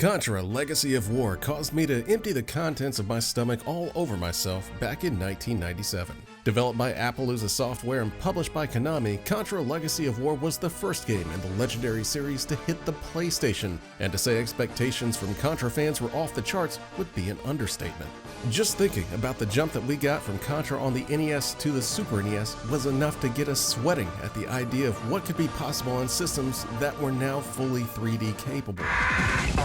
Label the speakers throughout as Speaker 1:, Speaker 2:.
Speaker 1: Contra: Legacy of War caused me to empty the contents of my stomach all over myself back in 1997. Developed by Appaloosa Software and published by Konami, Contra: Legacy of War was the first game in the legendary series to hit the PlayStation, and to say expectations from Contra fans were off the charts would be an understatement. Just thinking about the jump that we got from Contra on the NES to the Super NES was enough to get us sweating at the idea of what could be possible on systems that were now fully 3D capable.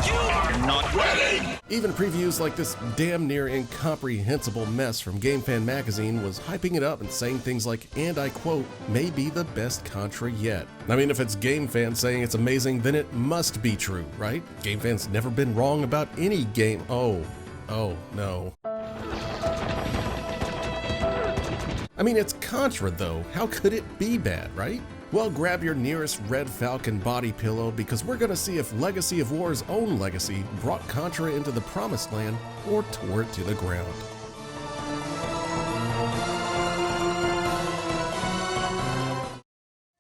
Speaker 2: You are not ready!
Speaker 1: Even previews like this damn near incomprehensible mess from GameFan magazine was hyping it up and saying things like, and I quote, may be the best Contra yet. I mean, if it's GameFan saying it's amazing, then it must be true, right? GameFan's never been wrong about any game. Oh no. I mean, it's Contra though. How could it be bad, right? Well, grab your nearest Red Falcon body pillow because we're gonna see if Legacy of War's own legacy brought Contra into the promised land or tore it to the ground.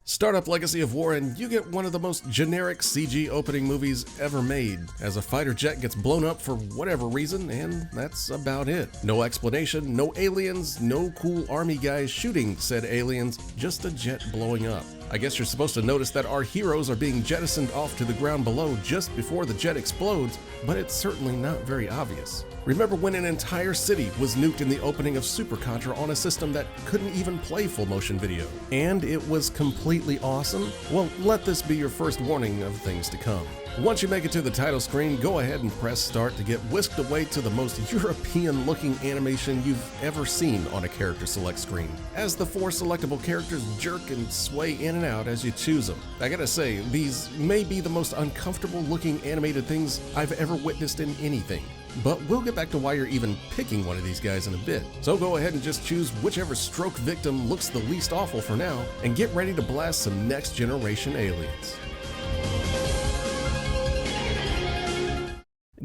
Speaker 1: Start up Legacy of War and you get one of the most generic CG opening movies ever made, as a fighter jet gets blown up for whatever reason, and that's about it. No explanation, no aliens, no cool army guys shooting said aliens, just a jet blowing up. I guess you're supposed to notice that our heroes are being jettisoned off to the ground below just before the jet explodes, but it's certainly not very obvious. Remember when an entire city was nuked in the opening of Super Contra on a system that couldn't even play full motion video? And it was completely awesome? Well, let this be your first warning of things to come. Once you make it to the title screen, go ahead and press start to get whisked away to the most European-looking animation you've ever seen on a character select screen, as the 4 selectable characters jerk and sway in and out as you choose them. I gotta say, these may be the most uncomfortable-looking animated things I've ever witnessed in anything. But we'll get back to why you're even picking one of these guys in a bit. So go ahead and just choose whichever stroke victim looks the least awful for now, and get ready to blast some next-generation aliens.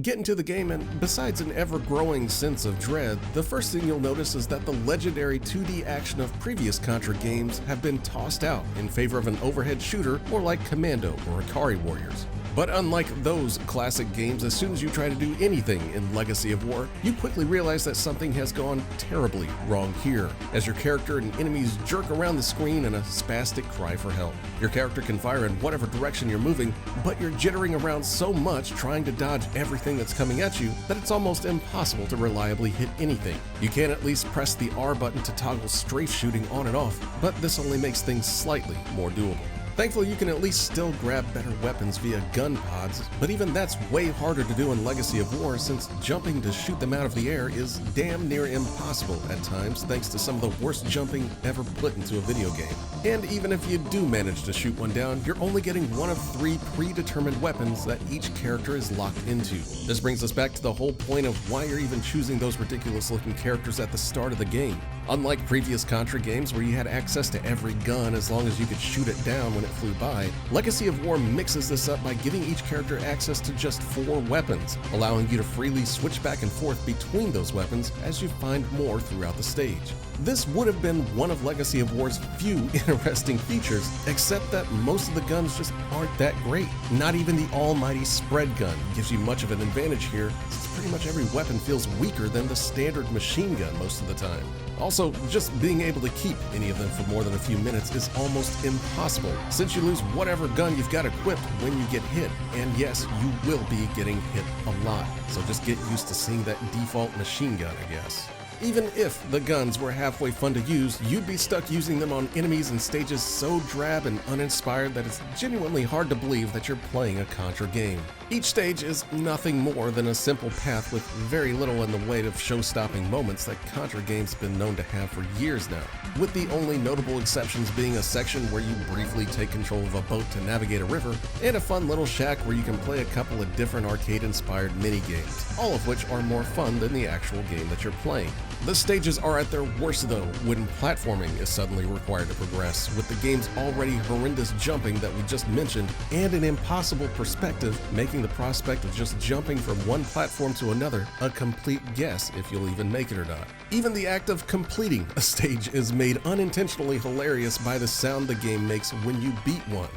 Speaker 1: Get into the game, and besides an ever-growing sense of dread, the first thing you'll notice is that the legendary 2D action of previous Contra games have been tossed out in favor of an overhead shooter more like Commando or Ikari Warriors. But unlike those classic games, as soon as you try to do anything in Legacy of War, you quickly realize that something has gone terribly wrong here, as your character and enemies jerk around the screen in a spastic cry for help. Your character can fire in whatever direction you're moving, but you're jittering around so much trying to dodge everything that's coming at you that it's almost impossible to reliably hit anything. You can at least press the R button to toggle strafe shooting on and off, but this only makes things slightly more doable. Thankfully, you can at least still grab better weapons via gun pods, but even that's way harder to do in Legacy of War since jumping to shoot them out of the air is damn near impossible at times thanks to some of the worst jumping ever put into a video game. And even if you do manage to shoot one down, you're only getting one of 3 predetermined weapons that each character is locked into. This brings us back to the whole point of why you're even choosing those ridiculous looking characters at the start of the game. Unlike previous Contra games where you had access to every gun as long as you could shoot it down when it flew by, Legacy of War mixes this up by giving each character access to just 4 weapons, allowing you to freely switch back and forth between those weapons as you find more throughout the stage. This would have been one of Legacy of War's few interesting features, except that most of the guns just aren't that great. Not even the almighty spread gun gives you much of an advantage here, since pretty much every weapon feels weaker than the standard machine gun most of the time. Also, just being able to keep any of them for more than a few minutes is almost impossible, since you lose whatever gun you've got equipped when you get hit, and yes, you will be getting hit a lot, so just get used to seeing that default machine gun, I guess. Even if the guns were halfway fun to use, you'd be stuck using them on enemies in stages so drab and uninspired that it's genuinely hard to believe that you're playing a Contra game. Each stage is nothing more than a simple path with very little in the way of show-stopping moments that Contra games have been known to have for years now, with the only notable exceptions being a section where you briefly take control of a boat to navigate a river, and a fun little shack where you can play a couple of different arcade-inspired mini-games, all of which are more fun than the actual game that you're playing. The stages are at their worst though when platforming is suddenly required to progress, with the game's already horrendous jumping that we just mentioned, and an impossible perspective making the prospect of just jumping from one platform to another a complete guess if you'll even make it or not. Even the act of completing a stage is made unintentionally hilarious by the sound the game makes when you beat one.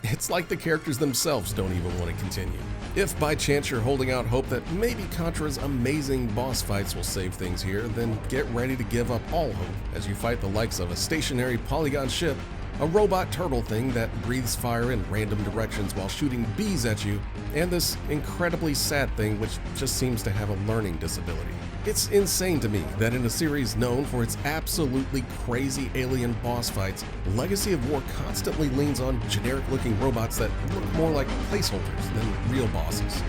Speaker 1: It's like the characters themselves don't even want to continue. If by chance you're holding out hope that maybe Contra's amazing boss fights will save things here, then get ready to give up all hope as you fight the likes of a stationary polygon ship, a robot turtle thing that breathes fire in random directions while shooting bees at you, and this incredibly sad thing which just seems to have a learning disability. It's insane to me that in a series known for its absolutely crazy alien boss fights, Legacy of War constantly leans on generic-looking robots that look more like placeholders than real bosses.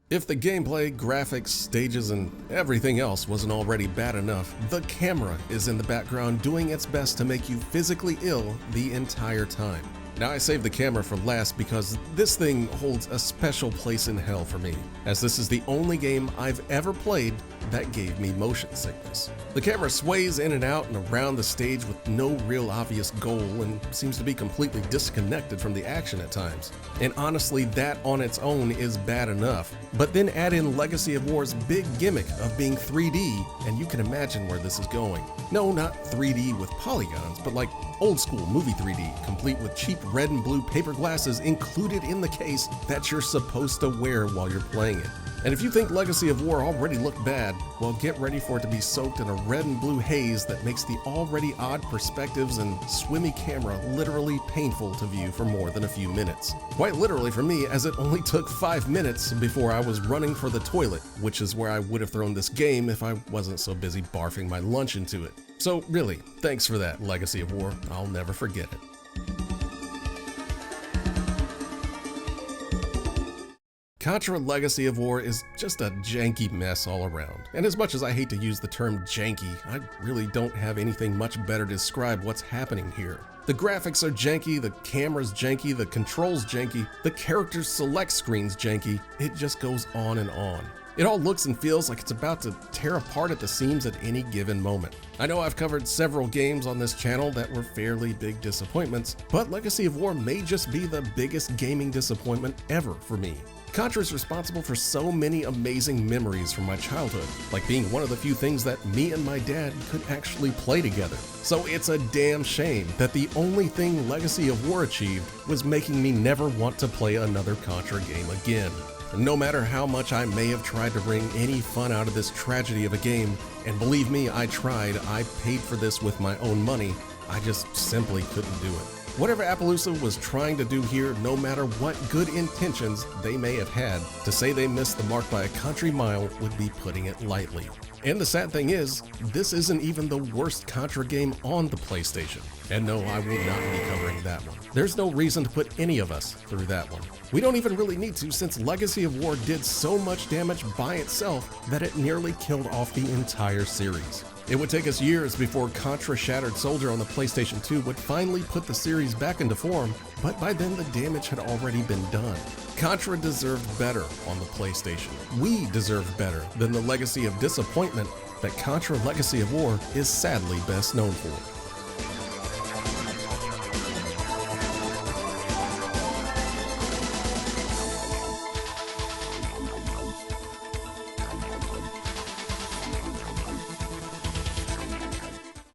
Speaker 1: If the gameplay, graphics, stages, and everything else wasn't already bad enough, the camera is in the background doing its best to make you physically ill the entire time. Now, I saved the camera for last because this thing holds a special place in hell for me, as this is the only game I've ever played that gave me motion sickness. The camera sways in and out and around the stage with no real obvious goal and seems to be completely disconnected from the action at times. And honestly, that on its own is bad enough. But then add in Legacy of War's big gimmick of being 3D, and you can imagine where this is going. No, not 3D with polygons, but like old school movie 3D, complete with cheap red and blue paper glasses included in the case that you're supposed to wear while you're playing it. And if you think Legacy of War already looked bad, well, get ready for it to be soaked in a red and blue haze that makes the already odd perspectives and swimmy camera literally painful to view for more than a few minutes. Quite literally for me, as it only took 5 minutes before I was running for the toilet, which is where I would have thrown this game if I wasn't so busy barfing my lunch into it. So really, thanks for that, Legacy of War. I'll never forget it. Contra Legacy of War is just a janky mess all around. And as much as I hate to use the term janky, I really don't have anything much better to describe what's happening here. The graphics are janky, the camera's janky, the controls janky, the characters' select screen's janky. It just goes on and on. It all looks and feels like it's about to tear apart at the seams at any given moment. I know I've covered several games on this channel that were fairly big disappointments, but Legacy of War may just be the biggest gaming disappointment ever for me. Contra is responsible for so many amazing memories from my childhood, like being one of the few things that me and my dad could actually play together. So it's a damn shame that the only thing Legacy of War achieved was making me never want to play another Contra game again. And no matter how much I may have tried to wring any fun out of this tragedy of a game, and believe me, I tried, I paid for this with my own money, I just simply couldn't do it. Whatever Appaloosa was trying to do here, no matter what good intentions they may have had, to say they missed the mark by a country mile would be putting it lightly. And the sad thing is, this isn't even the worst Contra game on the PlayStation. And no, I will not be covering that one. There's no reason to put any of us through that one. We don't even really need to, since Legacy of War did so much damage by itself that it nearly killed off the entire series. It would take us years before Contra Shattered Soldier on the PlayStation 2 would finally put the series back into form, but by then the damage had already been done. Contra deserved better on the PlayStation. We deserved better than the legacy of disappointment that Contra Legacy of War is sadly best known for.